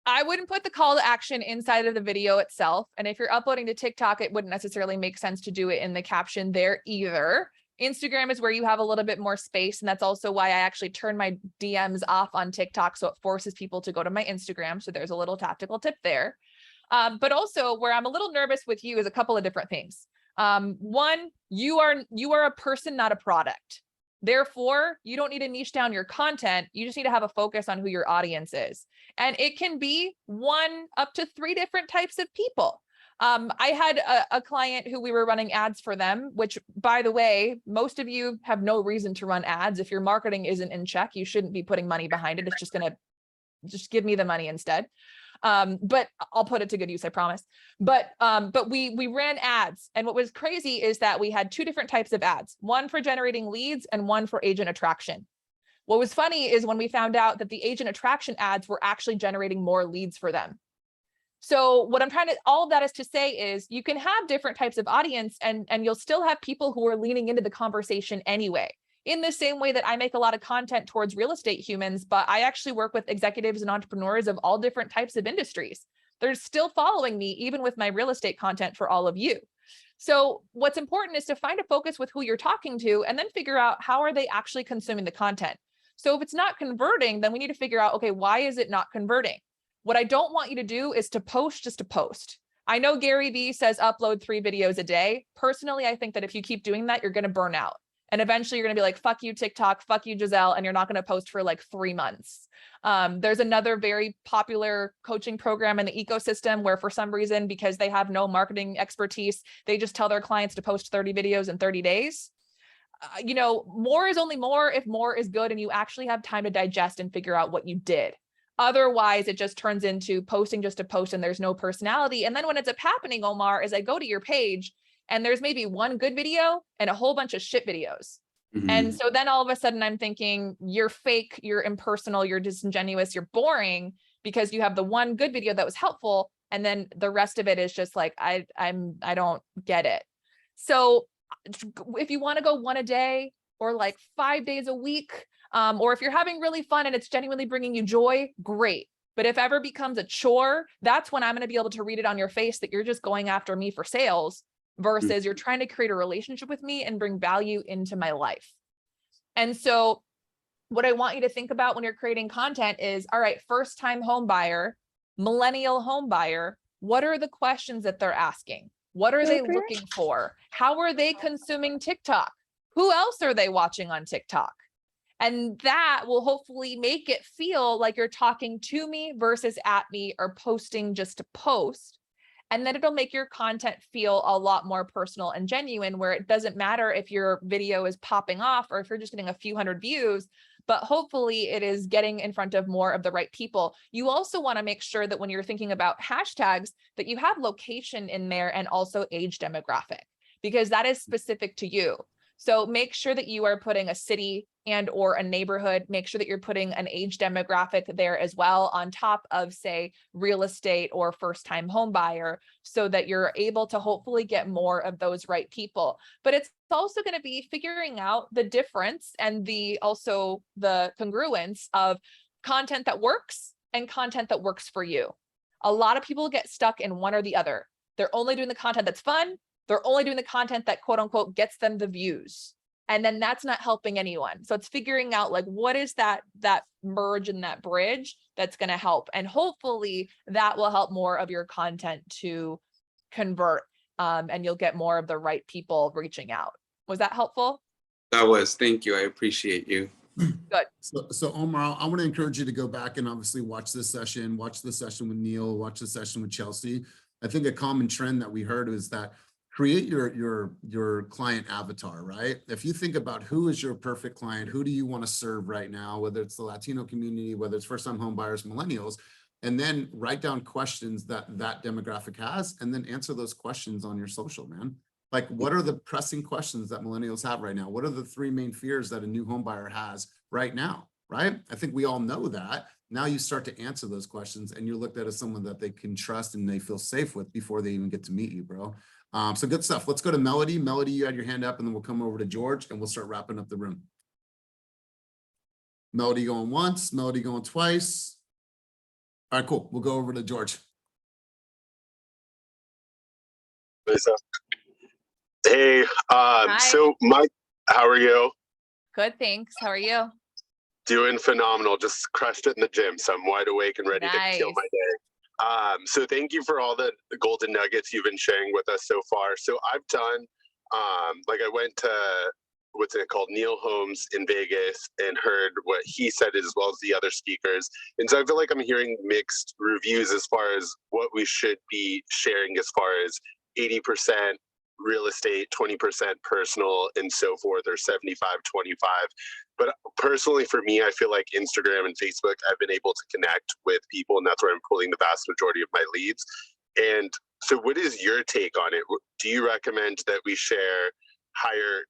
Speaker 1: I wouldn't put the call to action inside of the video itself. And if you're uploading to TikTok, it wouldn't necessarily make sense to do it in the caption there either. Instagram is where you have a little bit more space. And that's also why I actually turn my DMs off on TikTok. So it forces people to go to my Instagram. So there's a little tactical tip there. But also where I'm a little nervous with you is a couple of different things. One, you are a person, not a product. Therefore, you don't need to niche down your content. You just need to have a focus on who your audience is. And it can be 1 up to 3 different types of people. I had a client who we were running ads for them, which, by the way, most of you have no reason to run ads. If your marketing isn't in check, you shouldn't be putting money behind it. It's just going to just give me the money instead. But I'll put it to good use, I promise. But we ran ads. And what was crazy is that we had 2 different types of ads, 1 for generating leads and 1 for agent attraction. What was funny is when we found out that the agent attraction ads were actually generating more leads for them. So what I'm trying to, all of that is to say is you can have different types of audience and you'll still have people who are leaning into the conversation anyway. In the same way that I make a lot of content towards real estate humans, but I actually work with executives and entrepreneurs of all different types of industries. They're still following me, even with my real estate content for all of you. So what's important is to find a focus with who you're talking to and then figure out how are they actually consuming the content. So if it's not converting, then we need to figure out, okay, why is it not converting? What I don't want you to do is to post just to post. I know Gary Vee says upload 3 videos a day. Personally, I think that if you keep doing that, you're going to burn out. And eventually you're going to be like, fuck you, TikTok, fuck you, Giselle, and you're not going to post for like 3 months. There's another very popular coaching program in the ecosystem where for some reason, because they have no marketing expertise, they just tell their clients to post 30 videos in 30 days. More is only more if more is good and you actually have time to digest and figure out what you did. Otherwise, it just turns into posting just to post and there's no personality. And then what ends up happening, Omar, is I go to your page and there's maybe 1 good video and a whole bunch of shit videos.
Speaker 5: Mhm.
Speaker 1: And so then all of a sudden I'm thinking you're fake, you're impersonal, you're disingenuous, you're boring because you have the 1 good video that was helpful. And then the rest of it is just like, I don't get it. So if you want to go 1 a day or like 5 days a week, or if you're having really fun and it's genuinely bringing you joy, great. But if ever becomes a chore, that's when I'm going to be able to read it on your face that you're just going after me for sales versus you're trying to create a relationship with me and bring value into my life. And so what I want you to think about when you're creating content is, all right, first time home buyer, millennial home buyer, what are the questions that they're asking? What are they looking for? How are they consuming TikTok? Who else are they watching on TikTok? And that will hopefully make it feel like you're talking to me versus at me or posting just to post. And then it'll make your content feel a lot more personal and genuine, where it doesn't matter if your video is popping off or if you're just getting a few hundred views, but hopefully it is getting in front of more of the right people. You also want to make sure that when you're thinking about hashtags, that you have location in there and also age demographic, because that is specific to you. So make sure that you are putting a city and or a neighborhood. Make sure that you're putting an age demographic there as well on top of, say, real estate or first time home buyer, so that you're able to hopefully get more of those right people. But it's also going to be figuring out the difference and also the congruence of content that works and content that works for you. A lot of people get stuck in one or the other. They're only doing the content that's fun. They're only doing the content that quote unquote gets them the views. And then that's not helping anyone. So it's figuring out like, what is that merge and that bridge that's going to help. And hopefully that will help more of your content to convert, and you'll get more of the right people reaching out. Was that helpful?
Speaker 5: That was, thank you. I appreciate you.
Speaker 1: Good.
Speaker 2: So Omar, I want to encourage you to go back and obviously watch the session with Neil, watch the session with Chelsea. I think a common trend that we heard is that create your client avatar, right? If you think about who is your perfect client, who do you want to serve right now, whether it's the Latino community, whether it's first-time home buyers, millennials, and then write down questions that demographic has, and then answer those questions on your social, man. Like, what are the pressing questions that millennials have right now? What are the 3 main fears that a new home buyer has right now, right? I think we all know that. Now you start to answer those questions and you're looked at as someone that they can trust and they feel safe with before they even get to meet you, bro. So good stuff. Let's go to Melody. Melody, you had your hand up, and then we'll come over to George and we'll start wrapping up the room. Melody going once, Melody going twice. All right, cool. We'll go over to George.
Speaker 6: Hey, so Mike, how are you?
Speaker 1: Good, thanks. How are you?
Speaker 6: Doing phenomenal. Just crushed it in the gym, so I'm wide awake and ready to kill my day. So thank you for all the golden nuggets you've been sharing with us so far. So I've done, like I went to what's it called, Neil Holmes in Vegas, and heard what he said as well as the other speakers. And so I feel like I'm hearing mixed reviews as far as what we should be sharing, as far as 80% real estate, 20% personal, and so forth, or 75-25. But personally, for me, I feel like Instagram and Facebook, I've been able to connect with people, and that's where I'm pulling the vast majority of my leads. And so what is your take on it? Do you recommend that we share higher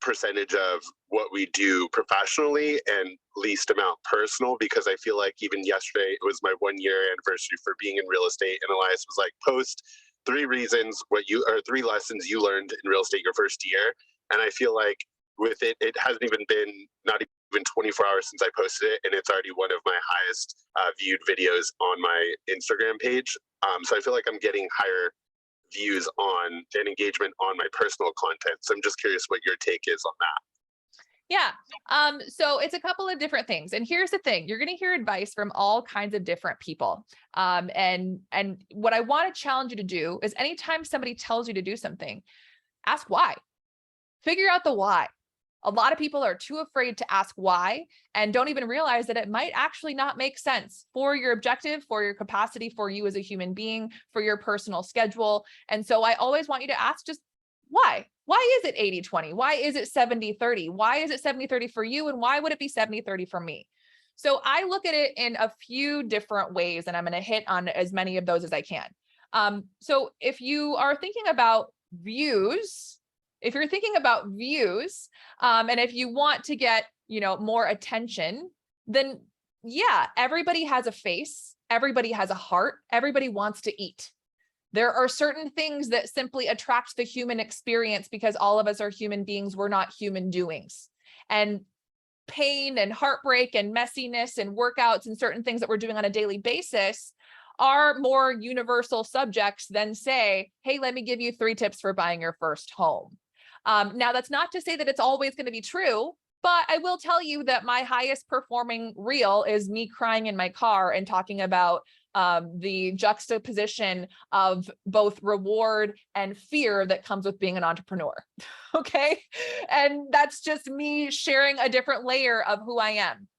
Speaker 6: percentage of what we do professionally and least amount personal? Because I feel like even yesterday, it was my 1-year anniversary for being in real estate, and Elias was like, post 3 lessons you learned in real estate your first year. And I feel like with it, it hasn't even been not even 24 hours since I posted it, and it's already one of my highest viewed videos on my Instagram page. So I feel like I'm getting higher views on and engagement on my personal content. So I'm just curious what your take is on that.
Speaker 1: Yeah. So it's a couple of different things. And here's the thing, you're going to hear advice from all kinds of different people. And what I want to challenge you to do is anytime somebody tells you to do something, ask why. Figure out the why. A lot of people are too afraid to ask why and don't even realize that it might actually not make sense for your objective, for your capacity, for you as a human being, for your personal schedule. And so I always want you to ask just why? Why is it 80-20? Why is it 70-30? Why is it 70-30 for you? And why would it be 70-30 for me? So I look at it in a few different ways, and I'm going to hit on as many of those as I can. So if you are thinking about views, and if you want to get, more attention, then yeah, everybody has a face, everybody has a heart, everybody wants to eat. There are certain things that simply attract the human experience because all of us are human beings. We're not human doings. And pain and heartbreak and messiness and workouts and certain things that we're doing on a daily basis are more universal subjects than say, hey, let me give you 3 tips for buying your first home. Now, that's not to say that it's always going to be true, but I will tell you that my highest performing reel is me crying in my car and talking about the juxtaposition of both reward and fear that comes with being an entrepreneur. Okay. And that's just me sharing a different layer of who I am.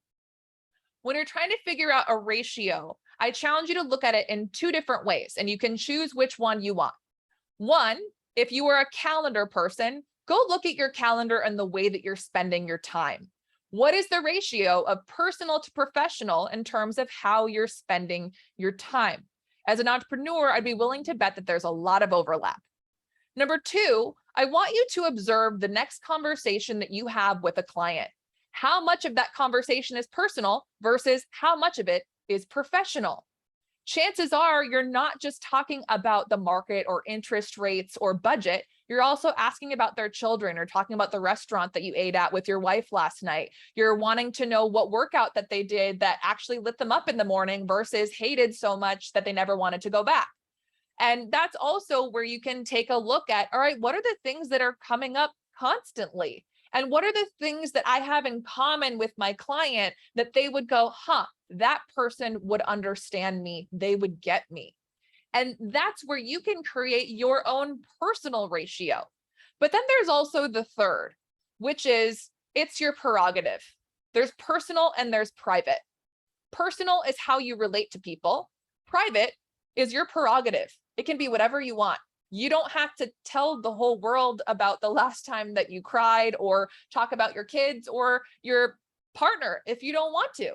Speaker 1: When you're trying to figure out a ratio, I challenge you to look at it in 2 different ways, and you can choose which one you want. One, if you are a calendar person, go look at your calendar and the way that you're spending your time. What is the ratio of personal to professional in terms of how you're spending your time? As an entrepreneur, I'd be willing to bet that there's a lot of overlap. Number 2, I want you to observe the next conversation that you have with a client. How much of that conversation is personal versus how much of it is professional? Chances are you're not just talking about the market or interest rates or budget. You're also asking about their children or talking about the restaurant that you ate at with your wife last night. You're wanting to know what workout that they did that actually lit them up in the morning versus hated so much that they never wanted to go back. And that's also where you can take a look at, all right, what are the things that are coming up constantly? And what are the things that I have in common with my client that they would go, that person would understand me, they would get me. And that's where you can create your own personal ratio. But then there's also the third, which is it's your prerogative. There's personal and there's private. Personal is how you relate to people. Private is your prerogative. It can be whatever you want. You don't have to tell the whole world about the last time that you cried or talk about your kids or your partner if you don't want to.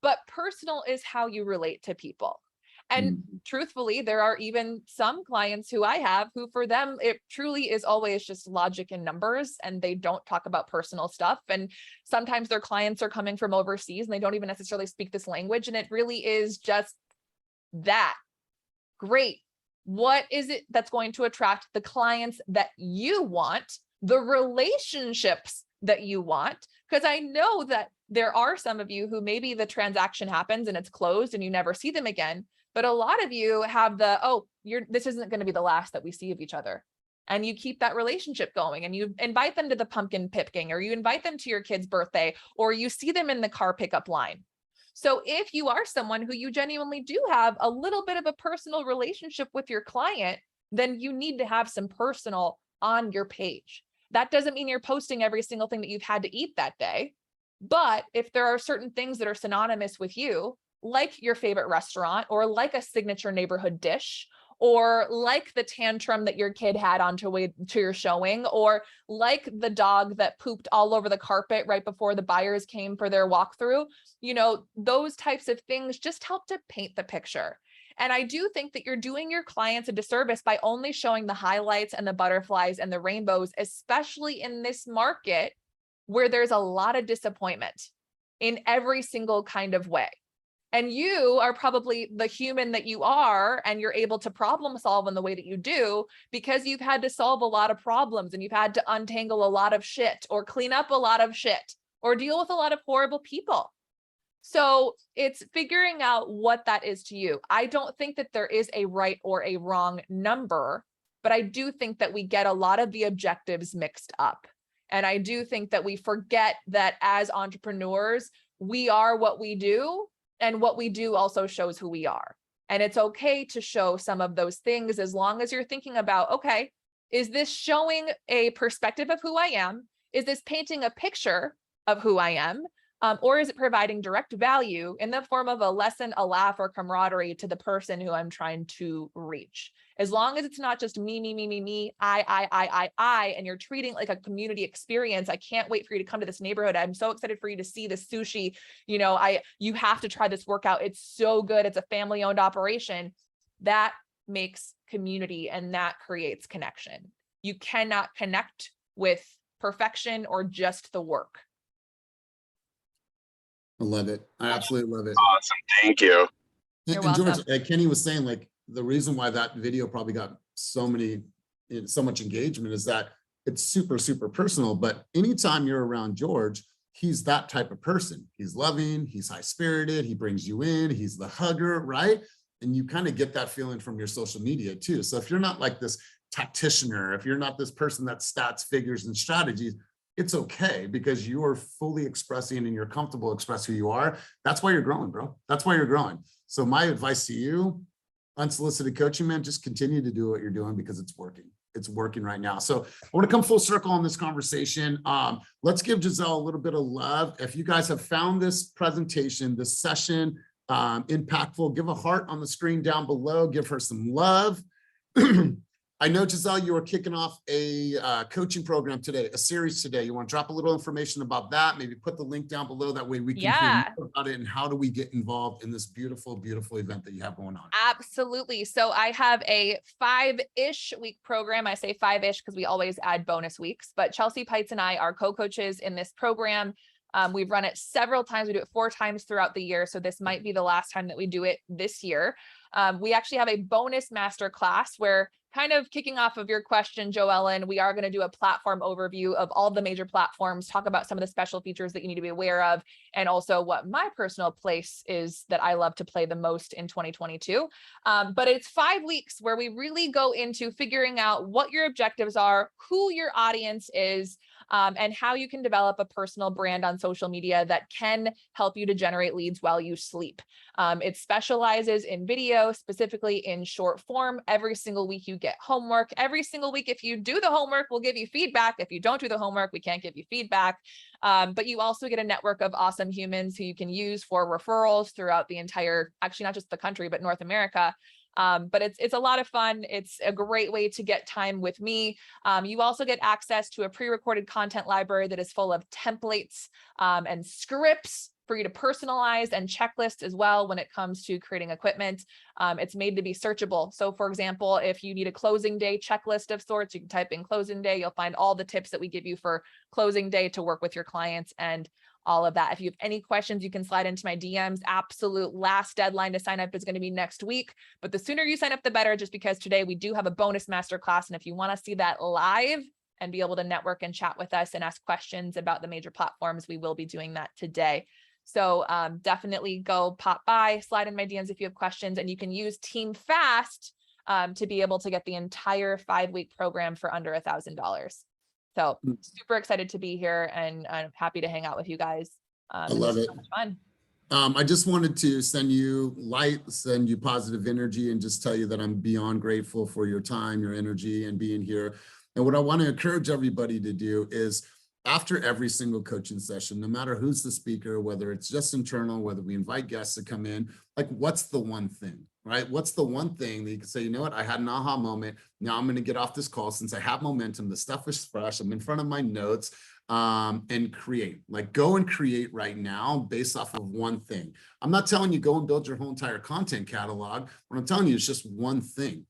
Speaker 1: But personal is how you relate to people. And truthfully, there are even some clients who I have who for them, it truly is always just logic and numbers, and they don't talk about personal stuff. And sometimes their clients are coming from overseas and they don't even necessarily speak this language. And it really is just that. Great. What is it that's going to attract the clients that you want, the relationships that you want? Because I know that there are some of you who maybe the transaction happens and it's closed and you never see them again. But a lot of you have this isn't going to be the last that we see of each other. And you keep that relationship going and you invite them to the pumpkin picking, or you invite them to your kid's birthday, or you see them in the car pickup line. So if you are someone who you genuinely do have a little bit of a personal relationship with your client, then you need to have some personal on your page. That doesn't mean you're posting every single thing that you've had to eat that day. But if there are certain things that are synonymous with you, like your favorite restaurant, or like a signature neighborhood dish, or like the tantrum that your kid had on to way to your showing, or like the dog that pooped all over the carpet right before the buyers came for their walkthrough, you know, those types of things just help to paint the picture. And I do think that you're doing your clients a disservice by only showing the highlights and the butterflies and the rainbows, especially in this market where there's a lot of disappointment in every single kind of way. And you are probably the human that you are, and you're able to problem solve in the way that you do because you've had to solve a lot of problems, and you've had to untangle a lot of shit, or clean up a lot of shit, or deal with a lot of horrible people. So it's figuring out what that is to you. I don't think that there is a right or a wrong number, but I do think that we get a lot of the objectives mixed up. And I do think that we forget that as entrepreneurs, we are what we do, and what we do also shows who we are. And it's okay to show some of those things as long as you're thinking about, okay, is this showing a perspective of who I am? Is this painting a picture of who I am? Or is it providing direct value in the form of a lesson, a laugh, or camaraderie to the person who I'm trying to reach? As long as it's not just me, I, and you're treating like a community experience. I can't wait for you to come to this neighborhood. I'm so excited for you to see the sushi. You know, you have to try this workout. It's so good. It's a family-owned operation. That makes community, and that creates connection. You cannot connect with perfection or just the work.
Speaker 2: I love it. I absolutely love it.
Speaker 6: Awesome. Thank you.
Speaker 1: You're
Speaker 2: And George,
Speaker 1: welcome.
Speaker 2: Kenny was saying, like, the reason why that video probably got so much engagement is that it's super, super personal. But anytime you're around George, he's that type of person. He's loving, he's high spirited, he brings you in, he's the hugger, right? And you kind of get that feeling from your social media too. So if you're not like this tacticianer, if you're not this person that stats, figures, and strategies, it's okay, because you are fully expressing and you're comfortable expressing who you are. That's why you're growing, bro. That's why you're growing. So my advice to you, unsolicited coaching, man, just continue to do what you're doing because it's working. It's working right now. So I want to come full circle on this conversation. Let's give Giselle a little bit of love. If you guys have found this presentation, this session impactful, give a heart on the screen down below. Give her some love. I know, Giselle, you are kicking off a coaching program today, a series today. You want to drop a little information about that? Maybe put the link down below. That way we can hear more about it, and how do we get involved in this beautiful, beautiful event that you have going on?
Speaker 1: Absolutely. So I have a 5-ish week program. I say 5-ish because we always add bonus weeks, but Chelsea Pites and I are co-coaches in this program. We've run it several times. We do it 4 times throughout the year. So this might be the last time that we do it this year. We actually have a bonus master class where, kind of kicking off of your question, Joellen, we are going to do a platform overview of all the major platforms, talk about some of the special features that you need to be aware of, and also what my personal place is that I love to play the most in 2022. But it's 5 weeks where we really go into figuring out what your objectives are, who your audience is, and how you can develop a personal brand on social media that can help you to generate leads while you sleep. It specializes in video, specifically in short form. Every single week you get homework. Every single week, if you do the homework, we'll give you feedback. If you don't do the homework, we can't give you feedback. But you also get a network of awesome humans who you can use for referrals throughout the entire, actually not just the country, but North America. But it's a lot of fun. It's a great way to get time with me. You also get access to a pre-recorded content library that is full of templates and scripts for you to personalize, and checklists as well when it comes to creating equipment. It's made to be searchable. So for example, if you need a closing day checklist of sorts, you can type in closing day. You'll find all the tips that we give you for closing day to work with your clients and all of that. If you have any questions, you can slide into my DMs. Absolute last deadline to sign up is going to be next week, but the sooner you sign up, the better, just because today we do have a bonus masterclass. And if you want to see that live and be able to network and chat with us and ask questions about the major platforms, we will be doing that today. So definitely go pop by, slide in my DMs if you have questions, and you can use Team Fast to be able to get the entire 5-week program for under $1,000. So super excited to be here, and I'm happy to hang out with you guys.
Speaker 2: I love it.
Speaker 1: So much fun.
Speaker 2: I just wanted to send you light, send you positive energy, and just tell you that I'm beyond grateful for your time, your energy, and being here. And what I want to encourage everybody to do is after every single coaching session, no matter who's the speaker, whether it's just internal, whether we invite guests to come in, like what's the one thing, right? What's the one thing that you can say, you know what, I had an aha moment. Now I'm going to get off this call since I have momentum. The stuff is fresh. I'm in front of my notes and create. Like go and create right now based off of one thing. I'm not telling you go and build your whole entire content catalog. What I'm telling you is just one thing.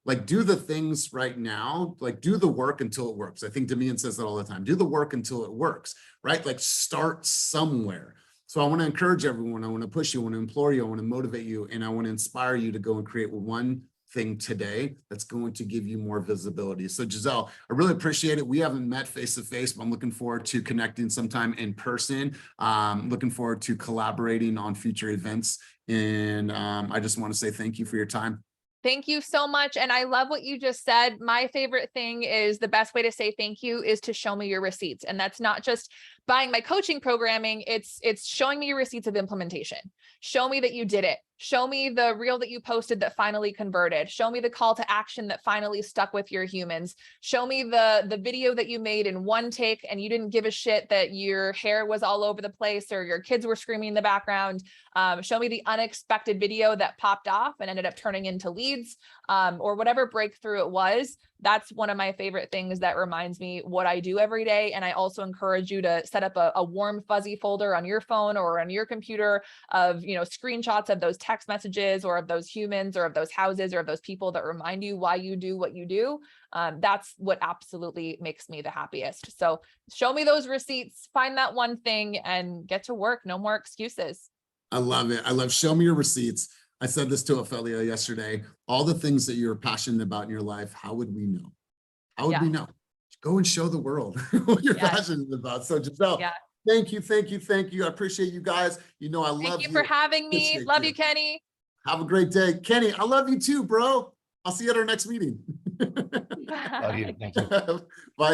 Speaker 2: Like do the things right now, like do the work until it works. I think Damian says that all the time. Do the work until it works, right? Like start somewhere. So I want to encourage everyone. I want to push you. I want to implore you. I want to motivate you. And I want to inspire you to go and create one thing today that's going to give you more visibility. So Giselle, I really appreciate it. We haven't met face to face, but I'm looking forward to connecting sometime in person. Looking forward to collaborating on future events. And I just want to say thank you for your time.
Speaker 1: Thank you so much. And I love what you just said. My favorite thing is the best way to say thank you is to show me your receipts. And that's not just buying my coaching programming. It's showing me your receipts of implementation. Show me that you did it. Show me the reel that you posted that finally converted. Show me the call to action that finally stuck with your humans. Show me the video that you made in one take and you didn't give a shit that your hair was all over the place or your kids were screaming in the background. Show me the unexpected video that popped off and ended up turning into leads or whatever breakthrough it was. That's one of my favorite things that reminds me what I do every day. And I also encourage you to set up a warm fuzzy folder on your phone or on your computer of, you know, screenshots of those text messages or of those humans or of those houses or of those people that remind you why you do what you do. That's what absolutely makes me the happiest. So show me those receipts, find that one thing and get to work. No more excuses.
Speaker 2: I love it. I love show me your receipts. I said this to Ophelia yesterday. All the things that you're passionate about in your life, how would we know? How would we know? Go and show the world what you're passionate about. So Giselle, thank you, thank you, thank you. I appreciate you guys. You know, I love you.
Speaker 1: Thank you for having me.
Speaker 2: Appreciate
Speaker 1: Love you, Kenny.
Speaker 2: Have a great day. Kenny, I love you too, bro. I'll see you at our next meeting.
Speaker 7: Love you. Thank you.
Speaker 2: Bye.